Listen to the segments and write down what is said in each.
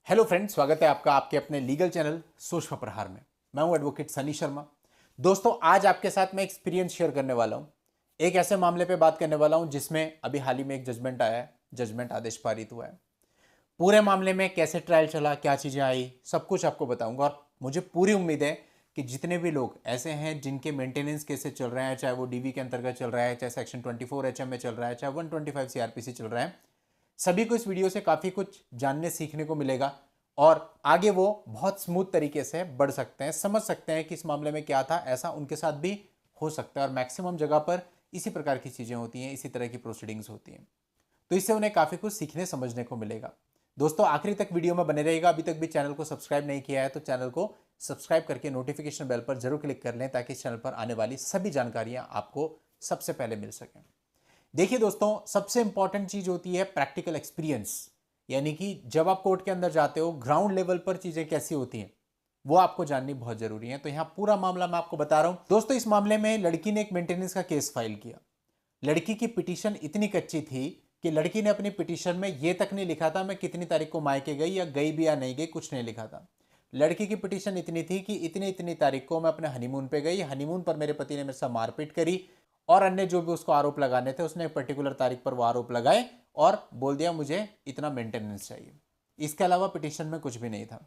Hello friends, स्वागत है आपका आपके अपने लीगल चैनल सूक्ष्म प्रहार में। मैं हूं एडवोकेट सनी शर्मा। दोस्तों, आज आपके साथ मैं एक्सपीरियंस शेयर करने वाला हूं। एक ऐसे मामले पे बात करने वाला हूं जिसमें अभी हाल ही में एक जजमेंट आया है, जजमेंट आदेश पारित हुआ है। पूरे मामले में कैसे ट्रायल चला, क्या चीज़ें आई, सब कुछ आपको बताऊंगा। और मुझे पूरी उम्मीद है कि जितने भी लोग ऐसे हैं जिनके मेंटेनेंस केसेस चल रहे हैं, चाहे वो डीवी के अंतर्गत चल रहा है, चाहे सेक्शन 24 HM में चल रहा है, चाहे 125 CRPC चल रहा है, सभी को इस वीडियो से काफ़ी कुछ जानने सीखने को मिलेगा और आगे वो बहुत स्मूथ तरीके से बढ़ सकते हैं, समझ सकते हैं कि इस मामले में क्या था, ऐसा उनके साथ भी हो सकता है। और मैक्सिमम जगह पर इसी प्रकार की चीज़ें होती हैं, इसी तरह की प्रोसीडिंग्स होती हैं, तो इससे उन्हें काफ़ी कुछ सीखने समझने को मिलेगा। दोस्तों, आखिरी तक वीडियो में बने रहेगा। अभी तक भी चैनल को सब्सक्राइब नहीं किया है तो चैनल को सब्सक्राइब करके नोटिफिकेशन बेल पर जरूर क्लिक कर लें, ताकि इस चैनल पर आने वाली सभी जानकारियां आपको सबसे पहले मिल सकें। देखिए दोस्तों, सबसे इंपॉर्टेंट चीज होती है प्रैक्टिकल एक्सपीरियंस, यानी कि जब आप कोर्ट के अंदर जाते हो, ग्राउंड लेवल पर चीजें कैसी होती हैं वो आपको जाननी बहुत जरूरी है। तो यहां पूरा मामला मैं आपको बता रहा हूं। दोस्तों, इस मामले में लड़की ने एक मेंटेनेंस का केस फाइल किया। लड़की की पिटीशन इतनी कच्ची थी कि लड़की ने अपनी पिटीशन में यह तक नहीं लिखा था मैं कितनी तारीख को मायके गई या गई भी या नहीं गई, कुछ नहीं लिखा था। लड़की की पिटीशन इतनी थी कि इतनी इतनी तारीख को मैं अपने हनीमून पे गई, हनीमून पर मेरे पति ने मेरे साथ मारपीट करी और अन्य जो भी उसको आरोप लगाने थे उसने एक पर्टिकुलर तारीख पर वो आरोप लगाए और बोल दिया मुझे इतना मेंटेनेंस चाहिए। इसके अलावा पिटीशन में कुछ भी नहीं था।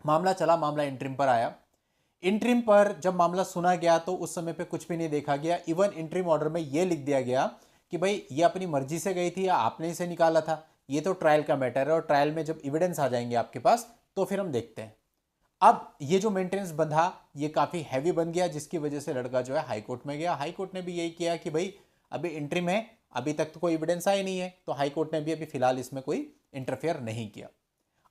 मामला चला, मामला इंटरिम पर आया। इंटरिम पर जब मामला सुना गया तो उस समय पे कुछ भी नहीं देखा गया। इवन इंटरिम ऑर्डर में यह लिख दिया गया कि भाई ये अपनी मर्जी से गई थी या आपने इसे निकाला था, ये तो ट्रायल का मैटर है और ट्रायल में जब एविडेंस आ जाएंगे आपके पास तो फिर हम देखते हैं। अब ये जो मेंटेनेंस बंधा ये काफी हैवी बन गया, जिसकी वजह से लड़का जो है हाई कोर्ट में गया। हाई कोर्ट ने भी यही किया कि भाई अभी इंटरिम है, अभी तक तो कोई एविडेंस आई नहीं है, तो हाई कोर्ट ने भी अभी फिलहाल इसमें कोई इंटरफेयर नहीं किया।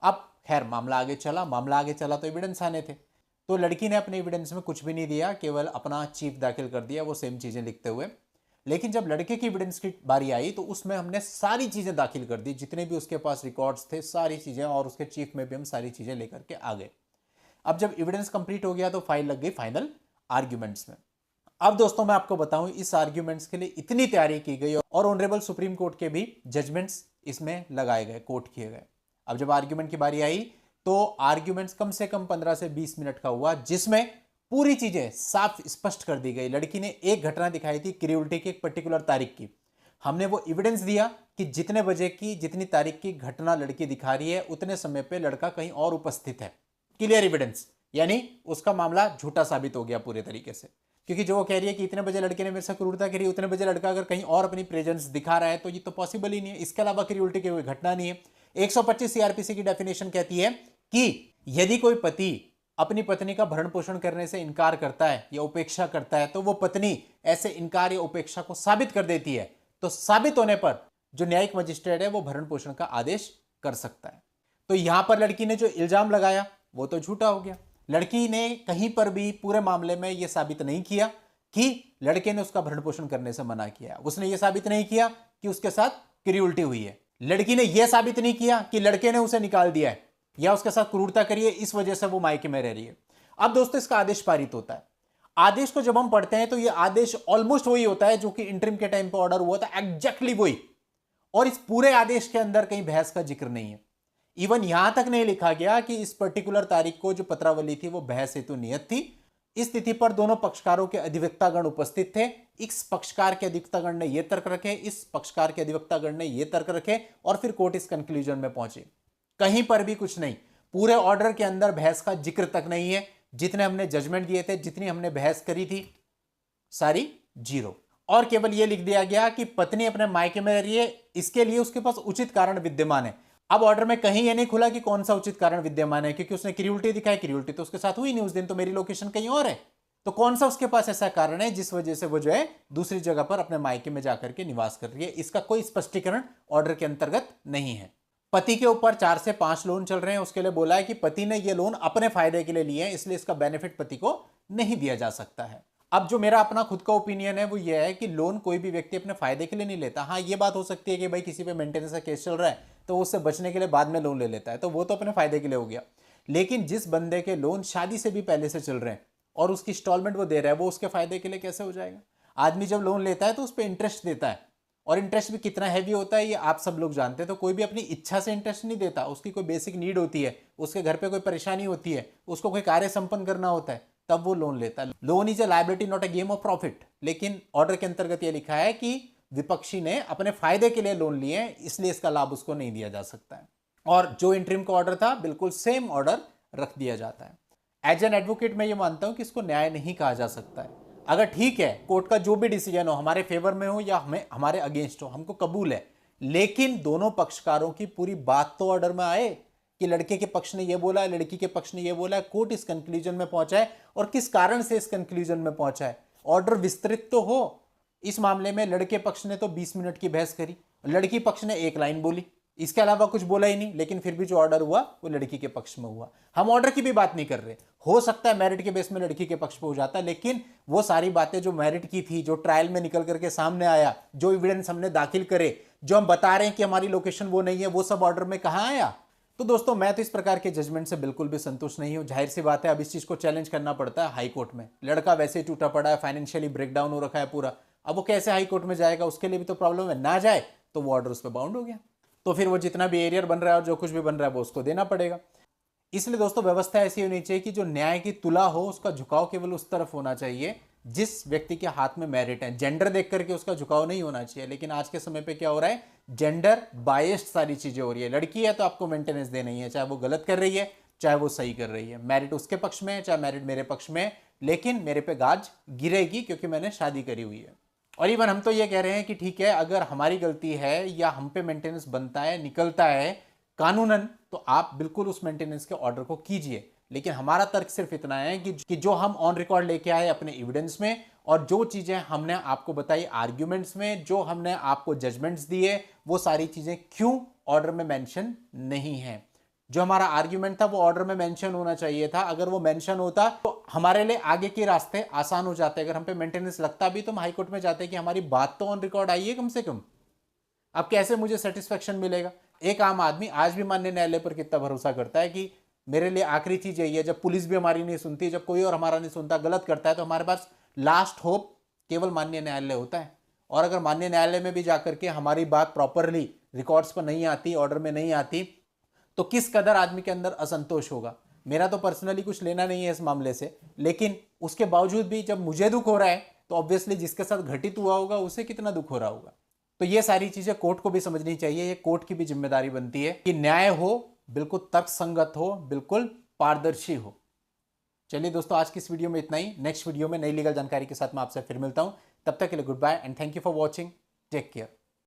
अब खैर मामला आगे चला, तो एविडेंस आने थे, तो लड़की ने अपने एविडेंस में कुछ भी नहीं दिया, केवल अपना चीफ दाखिल कर दिया वो सेम चीजें लिखते हुए। लेकिन जब लड़के की एविडेंस की बारी आई तो उसमें हमने सारी चीजें दाखिल कर दी, जितने भी उसके पास रिकॉर्ड्स थे सारी चीजें, और उसके चीफ में भी हम सारी चीजें लेकर के आ गए। अब जब एविडेंस कंप्लीट हो गया तो फाइल लग गई फाइनल आर्ग्यूमेंट्स में। अब दोस्तों मैं आपको बताऊं, इस आर्ग्यूमेंट्स के लिए इतनी तैयारी की गई और ऑनरेबल सुप्रीम कोर्ट के भी जजमेंट्स इसमें लगाए गए, कोर्ट किए गए। अब जब आर्ग्यूमेंट की बारी आई तो आर्ग्यूमेंट्स कम से कम 15 से 20 मिनट का हुआ, जिसमें पूरी चीजें साफ स्पष्ट कर दी गई। लड़की ने एक घटना दिखाई थी क्रियोलिटी की, एक पर्टिकुलर तारीख की। हमने वो एविडेंस दिया कि जितने बजे की, जितनी तारीख की घटना लड़की दिखा रही है उतने समय पे लड़का कहीं और उपस्थित है। क्लियर एविडेंस, यानी उसका मामला झूठा साबित हो गया पूरे तरीके से। क्योंकि जो वो कह रही है कि इतने बजे लड़के ने मेरे से क्रूरता करी, उतने बजे लड़का अगर कहीं और अपनी प्रेजेंस दिखा रहा है तो ये तो पॉसिबल ही नहीं है। इसके अलावा क्रियोलिटी की कोई घटना नहीं है। 125 CRPC की डेफिनेशन कहती है कि यदि कोई पति अपनी पत्नी का भरण पोषण करने से इनकार करता है या उपेक्षा करता है, तो वो पत्नी ऐसे इनकार या उपेक्षा को साबित कर देती है, तो साबित होने पर जो न्यायिक मजिस्ट्रेट है वो भरण पोषण का आदेश कर सकता है। तो यहां पर लड़की ने जो इल्जाम लगाया वो तो झूठा हो गया। लड़की ने कहीं पर भी पूरे मामले में यह साबित नहीं किया कि लड़के ने उसका भरण पोषण करने से मना किया। उसने यह साबित नहीं किया कि उसके साथ क्रूरता हुई है। लड़की ने यह साबित नहीं किया कि लड़के ने उसे निकाल दिया है या उसके साथ क्रूरता करी है, इस वजह से वो मायके में रह रही है। अब दोस्तों, इसका आदेश पारित होता है। आदेश को जब हम पढ़ते हैं तो यह आदेश ऑलमोस्ट वही होता है जो कि इंटरिम के टाइम पर ऑर्डर हुआ था, एग्जैक्टली वही। और इस पूरे आदेश के अंदर कहीं बहस का जिक्र नहीं है। इवन यहां तक नहीं लिखा गया कि इस पर्टिकुलर तारीख को जो पत्रावली थी वो बहस हेतु नियत थी। इस तिथि पर दोनों पक्षकारों के अधिवक्तागण उपस्थित थे। इस पक्षकार के अधिवक्तागण ने यह तर्क रखे, इस पक्षकार के अधिवक्तागण ने यह तर्क रखे, और फिर कोर्ट इस कंक्लूजन में पहुंचे। कहीं पर भी कुछ नहीं, पूरे ऑर्डर के अंदर बहस का जिक्र तक नहीं है। जितने हमने जजमेंट दिए थे, जितनी हमने बहस करी थी, सारी जीरो। और केवल यह लिख दिया गया कि पत्नी अपने मायके में रह रही है, इसके लिए उसके पास उचित कारण विद्यमान है। अब ऑर्डर में कहीं यह नहीं खुला कि कौन सा उचित कारण विद्यमान है, क्योंकि उसने क्रूरता दिखाई, क्रूरता तो उसके साथ हुई नहीं उस दिन, तो मेरी लोकेशन कहीं और है। तो कौन सा उसके पास ऐसा कारण है जिस वजह से वो जो है दूसरी जगह पर अपने मायके में जाकर के निवास कर रही है? इसका कोई स्पष्टीकरण ऑर्डर के अंतर्गत नहीं है। पति के ऊपर 4 से 5 लोन चल रहे हैं, उसके लिए बोला है कि पति ने ये लोन अपने फायदे के लिए लिए हैं, इसलिए इसका बेनिफिट पति को नहीं दिया जा सकता है। अब जो मेरा अपना खुद का ओपिनियन है वो ये है कि लोन कोई भी व्यक्ति अपने फायदे के लिए नहीं लेता। हाँ, ये बात हो सकती है कि भाई किसी पे मेंटेनेंस का केस चल रहा है तो उससे बचने के लिए बाद में लोन ले लेता है, तो वो तो अपने फायदे के लिए हो गया। लेकिन जिस बंदे के लोन शादी से भी पहले से चल रहे हैं और उसकी इंस्टॉलमेंट वो दे रहा है, वो उसके फायदे के लिए कैसे हो जाएगा? आदमी जब लोन लेता है तो उस पर इंटरेस्ट देता है, और इंटरेस्ट भी कितना हैवी होता है ये आप सब लोग जानते हैं। तो कोई भी अपनी इच्छा से इंटरेस्ट नहीं देता, उसकी कोई बेसिक नीड होती है, उसके घर पे कोई परेशानी होती है, उसको कोई कार्य संपन्न करना होता है, तब वो लोन लेता है। Loan is a liability not a game of profit. लेकिन ऑर्डर के अंतर्गत ये लिखा है कि विपक्षी ने अपने फायदे के लिए लोन लिए हैं, इसलिए इसका लाभ उसको नहीं दिया जा सकता है। और जो इंटरिम का ऑर्डर था बिल्कुल सेम ऑर्डर रख दिया जाता है। एज एन एडवोकेट मैं ये मानता हूं कि इसको न्याय नहीं कहा जा सकता है। अगर ठीक है कोर्ट का जो भी डिसीजन हो, हमारे फेवर में हो या हमारे अगेंस्ट हो, हमको कबूल है, लेकिन दोनों पक्षकारों की पूरी बात तो ऑर्डर में आए कि लड़के के पक्ष ने यह बोला है, लड़की के पक्ष ने यह बोला है, कोर्ट इस कंक्लूजन में पहुंचा है और किस कारण से इस कंक्लूजन में पहुंचा है। ऑर्डर विस्तृत तो हो। इस मामले में लड़के पक्ष ने तो 20 मिनट की बहस करी, लड़की पक्ष ने 1 लाइन बोली, इसके अलावा कुछ बोला ही नहीं, लेकिन फिर भी जो ऑर्डर हुआ वो लड़की के पक्ष में हुआ। हम ऑर्डर की भी बात नहीं कर रहे, हो सकता है मेरिट के बेस में लड़की के पक्ष पे हो जाता, लेकिन वो सारी बातें जो मेरिट की थी, जो ट्रायल में निकल करके सामने आया, जो एविडेंस हमने दाखिल करे, जो हम बता रहे हैं कि हमारी लोकेशन वो नहीं है, वो सब ऑर्डर में कहां आया। तो दोस्तों मैं तो इस प्रकार के जजमेंट से बिल्कुल भी संतुष्ट नहीं हूं। जाहिर सी बात है अब इस चीज को चैलेंज करना पड़ता है हाई कोर्ट में। लड़का वैसे ही टूटा पड़ा है, फाइनेंशियली ब्रेकडाउन हो रखा है पूरा, अब वो कैसे हाई कोर्ट में जाएगा, उसके लिए भी तो प्रॉब्लम है। ना जाए तो वो ऑर्डर उस पर बाउंड हो गया, तो फिर वो जितना भी एरियर बन रहा है और जो कुछ भी बन रहा है वो उसको देना पड़ेगा। इसलिए दोस्तों व्यवस्था ऐसी होनी चाहिए कि जो न्याय की तुला हो उसका झुकाव केवल उस तरफ होना चाहिए जिस व्यक्ति के हाथ में मेरिट है। जेंडर देख करके उसका झुकाव नहीं होना चाहिए। लेकिन आज के समय पे क्या हो रहा है, जेंडर बायस्ड सारी चीजें हो रही है। लड़की है तो आपको मेंटेनेंस देनी है, चाहे वो गलत कर रही है चाहे वो सही कर रही है। मेरिट उसके पक्ष में है चाहे मेरिट मेरे पक्ष में है, लेकिन मेरे पे गाज गिरेगी क्योंकि मैंने शादी करी हुई है। और इवन हम तो ये कह रहे हैं कि ठीक है अगर हमारी गलती है या हम पे मेंटेनेंस बनता है, निकलता है कानूनन, तो आप बिल्कुल उस मेंटेनेंस के ऑर्डर को कीजिए। लेकिन हमारा तर्क सिर्फ इतना है कि जो हम ऑन रिकॉर्ड लेके आए अपने एविडेंस में और जो चीजें हमने आपको बताई आर्ग्यूमेंट्स में, जो हमने आपको जजमेंट्स दिए, वो सारी चीजें क्यों ऑर्डर में मेंशन नहीं है। जो हमारा आर्ग्यूमेंट था वो ऑर्डर में मेंशन होना चाहिए था। अगर वो मेंशन होता तो हमारे लिए आगे के रास्ते आसान हो जाते। अगर हम पे मेंटेनेंस लगता भी तो हम हाईकोर्ट में जाते कि हमारी बात तो ऑन रिकॉर्ड आई है कम से कम। अब कैसे मुझे सेटिस्फेक्शन मिलेगा। एक आम आदमी आज भी माननीय न्यायालय पर कितना भरोसा करता है कि मेरे लिए आखिरी चीज यही है, जब पुलिस भी हमारी नहीं सुनती, जब कोई और हमारा नहीं सुनता, गलत करता है, तो हमारे पास लास्ट होप केवल माननीय न्यायालय होता है। और अगर माननीय न्यायालय में भी जाकर के हमारी बात प्रॉपरली रिकॉर्ड्स पर नहीं आती, ऑर्डर में नहीं आती, तो किस कदर आदमी के अंदर असंतोष होगा। मेरा तो पर्सनली कुछ लेना नहीं है इस मामले से, लेकिन उसके बावजूद भी जब मुझे दुख हो रहा है तो ऑब्वियसली जिसके साथ घटित हुआ होगा उसे कितना दुख हो रहा होगा। तो ये सारी चीजें कोर्ट को भी समझनी चाहिए। ये कोर्ट की भी जिम्मेदारी बनती है कि न्याय हो, बिल्कुल तर्कसंगत हो, बिल्कुल पारदर्शी हो। चलिए दोस्तों आज की इस वीडियो में इतना ही। नेक्स्ट वीडियो में नई लीगल जानकारी के साथ मैं आपसे फिर मिलता हूं। तब तक के लिए good bye and thank you for watching. Take care.